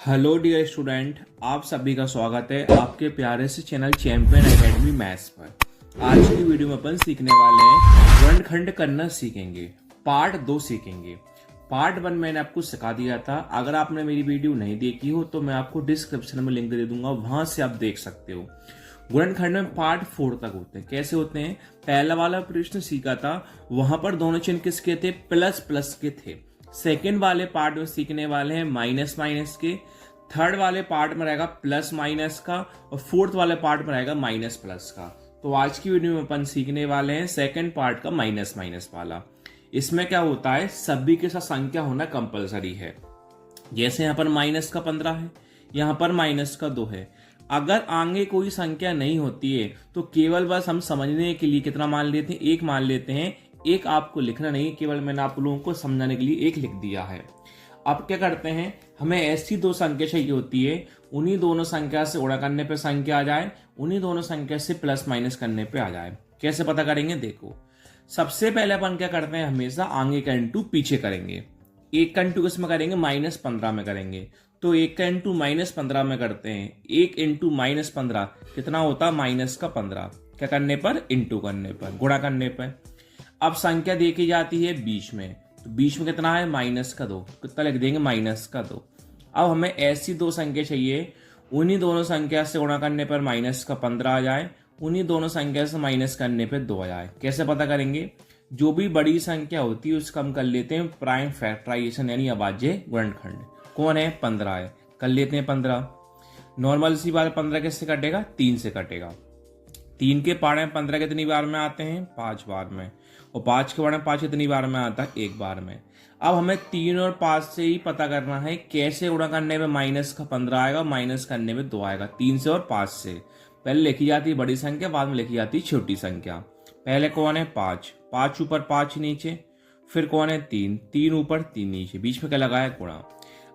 Hello dear student, आप सभी का स्वागत है आपके प्यारे से चैनल चैंपियन एकेडमी मैथ्स पर। आज की वीडियो में अपन सीखने वाले हैं गुणनखंड करना सीखेंगे। पार्ट 2 सीखेंगे। पार्ट 1 मैंने आपको सिखा दिया था। अगर आपने मेरी वीडियो नहीं देखी हो तो मैं आपको डिस्क्रिप्शन में लिंक दे दूंगा, वहां से आप देख सकते हो। गुणनखंड में पार्ट 4 तक होते हैं। कैसे होते हैं? पहला वाला प्रश्न सीखा था, वहां पर दोनों चिन्ह किसके थे? प्लस प्लस के थे। सेकेंड वाले पार्ट में सीखने वाले हैं माइनस माइनस के। थर्ड वाले पार्ट में रहेगा प्लस माइनस का और फोर्थ वाले पार्ट में रहेगा माइनस प्लस का। तो आज की वीडियो में अपन सीखने वाले हैं सेकेंड पार्ट का माइनस माइनस वाला। इसमें क्या होता है, सभी के साथ संख्या होना कंपलसरी है। जैसे यहाँ पर माइनस का 15 है, यहाँ पर माइनस का 2 है। अगर आगे कोई संख्या नहीं होती है तो केवल बस हम समझने के लिए कितना मान लेते हैं? 1 मान लेते हैं। एक आपको लिखना नहीं, केवल मैंने आप लोगों को समझाने के लिए 1 लिख दिया है। अब क्या करते हैं, हमें ऐसी दो संख्या चाहिए होती है, उन्हीं दोनों संख्या से गुणा करने पे संख्या आ जाए, उन्हीं दोनों संख्या से प्लस माइनस करने पे आ जाए। कैसे पता करेंगे? देखो, सबसे पहले अपन क्या करते हैं, हमेशा आगे का इंटू पीछे करेंगे। 1 का इंटू किसमें करेंगे? -15 में करेंगे। तो 1 का इंटू -15 में करते हैं। 1 इंटू -15 कितना होता है? -15। क्या करने पर? इंटू करने पर, गुणा करने पर। अब संख्या देखी जाती है बीच में, तो बीच में कितना है? -2। कितना लिख देंगे? -2। अब हमें ऐसी दो संख्या चाहिए, उन्हीं दोनों संख्या से गुणा करने पर -15 आ जाए, उन्हीं दोनों संख्या से माइनस करने पर 2 आ जाए। कैसे पता करेंगे? जो भी बड़ी संख्या होती है उसका हम कर लेते हैं प्राइम फैक्टराइजेशन, यानी अभाज्य गुणनखंड। कौन है? 15 है, कर लेते हैं 15। नॉर्मल सी बात, 15 किससे कटेगा? 3 से कटेगा। 3 के पारे में 15 कितनी बार में आते हैं? 5 बार में। और 5 के पारे में 5 कितनी बार में आता है? 1 बार में। अब हमें 3 और 5 से ही पता करना है कैसे गुणा करने में -15 आएगा, माइनस करने में 2 आएगा। 3 से और 5 से पहले लिखी जाती है बड़ी संख्या, बाद में लिखी जाती है छोटी संख्या। पहले कौन है? 5। 5 ऊपर 5 नीचे। फिर कौन है? 3। 3 ऊपर 3 नीचे। बीच में क्या लगाया? गुणा।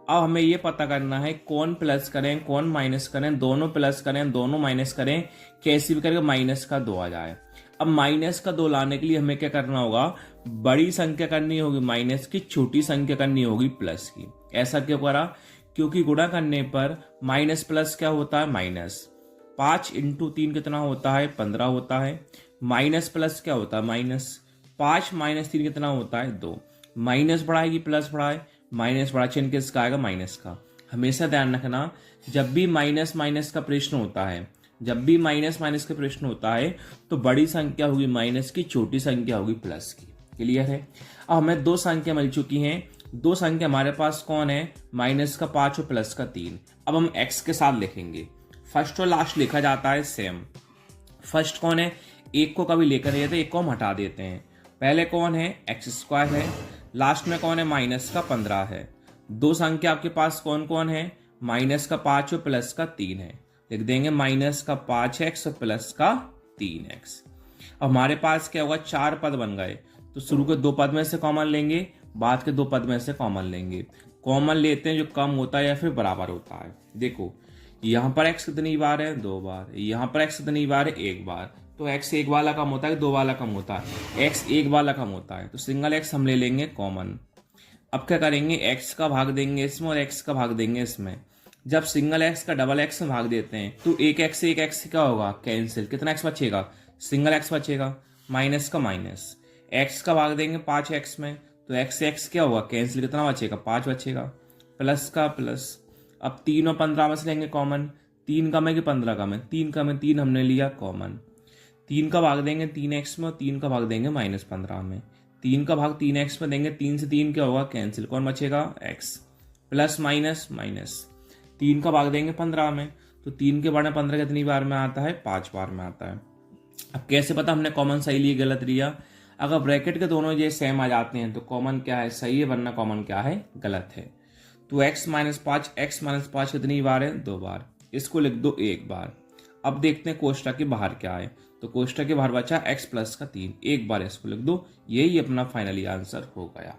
अब हमें यह पता करना है कौन प्लस करें कौन माइनस करें, दोनों प्लस करें दोनों माइनस करें, कैसे भी करके माइनस का 2 आ जाए। अब माइनस का 2 लाने के लिए हमें क्या करना होगा? बड़ी संख्या करनी होगी माइनस की, छोटी संख्या करनी होगी प्लस की। ऐसा क्यों करा? क्योंकि गुणा करने पर माइनस प्लस क्या होता है? माइनस। 5 इंटू 3 कितना होता है? 15 होता है। माइनस प्लस क्या होता है? माइनस। 5 माइनस 3 कितना होता है? 2। माइनस बढ़ाएगी प्लस बढ़ाए, माइनस बड़ा चिन्ह किसका आएगा? माइनस का। हमेशा ध्यान रखना, जब भी माइनस माइनस का प्रश्न होता है, जब भी माइनस माइनस का प्रश्न होता है तो बड़ी संख्या होगी माइनस की, छोटी संख्या होगी प्लस की। क्लियर है? अब हमें दो संख्या मिल चुकी हैं। दो संख्या हमारे पास कौन है? -5 और प्लस का 3। अब हम x के साथ लिखेंगे। फर्स्ट और लास्ट लिखा जाता है सेम। फर्स्ट कौन है? 1 को कभी लेकर नहीं जाते, 1 को हम हटा देते हैं। पहले कौन है? x² है। लास्ट में कौन है? -15 है। दो संख्या आपके पास कौन कौन है? -5 और प्लस का 3 है। लिख देंगे -5x और प्लस का 3x। अब हमारे पास क्या होगा? 4 पद बन गए, तो शुरू के 2 पद में से कॉमन लेंगे, बाद के 2 पद में से कॉमन लेंगे। कॉमन लेते हैं जो कम होता है या फिर बराबर होता है। देखो, यहाँ पर x कितनी बार है? 2 बार। यहाँ पर x कितनी बार है? 1 बार। तो x 1 वाला कम होता है, 2 वाला कम होता है? x 1 वाला कम होता है, तो सिंगल x हम ले लेंगे कॉमन। अब क्या करेंगे? x का भाग देंगे इसमें और x का भाग देंगे इसमें। जब सिंगल x का डबल x में भाग देते हैं तो एक x क्या होगा? कैंसिल। कितना x बचेगा? सिंगल x बचेगा, माइनस का माइनस। x का भाग देंगे 5x में तो x क्या होगा? कैंसिल। कितना बचेगा? 5 बचेगा, प्लस का प्लस। अब 3 और 15 में से लेंगे कॉमन। 3 कम है कि 15 कम है? 3 कम है, 3 हमने लिया कॉमन। 3 का भाग देंगे 3x में और 3 का भाग देंगे -15 में। 3 का भाग 3x में देंगे, 3 से 3 क्या होगा? कैंसिल। कौन बचेगा? x। Plus minus minus. 3 का भाग देंगे 15 में, तो 3 के बारे में 15 कितनी बार में आता है? 5 बार में आता है। अब कैसे पता हमने कॉमन सही लिया गलत लिया? अगर ब्रैकेट के दोनों ये सेम आ जाते हैं तो कॉमन क्या है? सही है, वरना कॉमन क्या है? गलत है। तो x - 5 कितनी बार है? 2 बार। इसको लिख दो 1 बार। अब देखते हैं कोष्टक के बाहर क्या है। तो कोष्टक के बाहर बचा x प्लस का 3, 1 बार इसको लिख दो। यही अपना फाइनली आंसर हो गया।